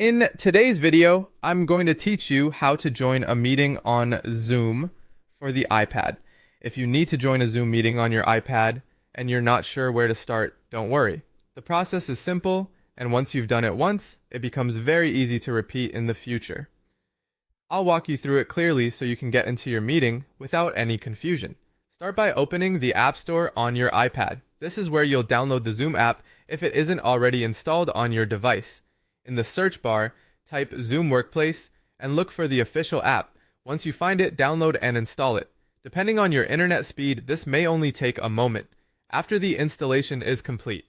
In today's video, I'm going to teach you how to join a meeting on Zoom for the iPad. If you need to join a Zoom meeting on your iPad and you're not sure where to start, don't worry. The process is simple, and once you've done it once, it becomes very easy to repeat in the future. I'll walk you through it clearly so you can get into your meeting without any confusion. Start by opening the App Store on your iPad. This is where you'll download the Zoom app if it isn't already installed on your device. In the search bar, type Zoom Workplace and look for the official app. Once you find it, download and install it. Depending on your internet speed, this may only take a moment. After the installation is complete,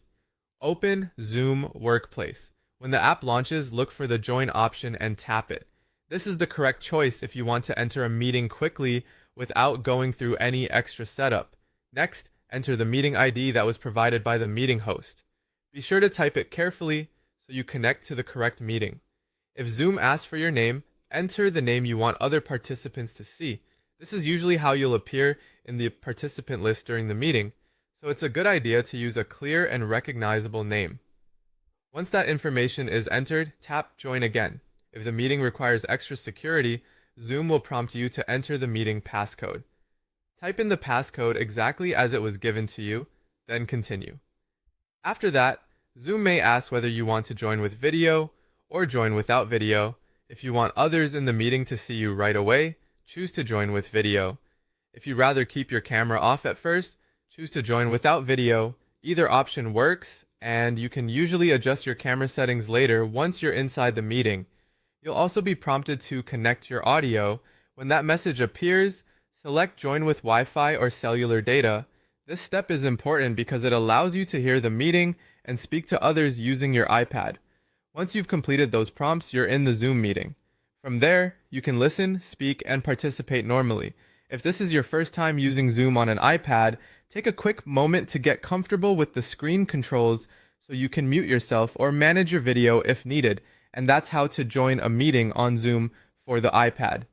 open Zoom Workplace. When the app launches, look for the Join option and tap it. This is the correct choice if you want to enter a meeting quickly without going through any extra setup. Next, enter the meeting ID that was provided by the meeting host. Be sure to type it carefully so you connect to the correct meeting. If Zoom asks for your name, enter the name you want other participants to see. This is usually how you'll appear in the participant list during the meeting, so it's a good idea to use a clear and recognizable name. Once that information is entered, tap Join again. If the meeting requires extra security, Zoom will prompt you to enter the meeting passcode. Type in the passcode exactly as it was given to you, then continue. After that, Zoom may ask whether you want to join with video or join without video. If you want others in the meeting to see you right away, choose to join with video. If you'd rather keep your camera off at first, choose to join without video. Either option works, and you can usually adjust your camera settings later once you're inside the meeting. You'll also be prompted to connect your audio. When that message appears, select Join with Wi-Fi or cellular data. This step is important because it allows you to hear the meeting and speak to others using your iPad. Once you've completed those prompts, you're in the Zoom meeting. From there, you can listen, speak, and participate normally. If this is your first time using Zoom on an iPad, take a quick moment to get comfortable with the screen controls so you can mute yourself or manage your video if needed. And that's how to join a meeting on Zoom for the iPad.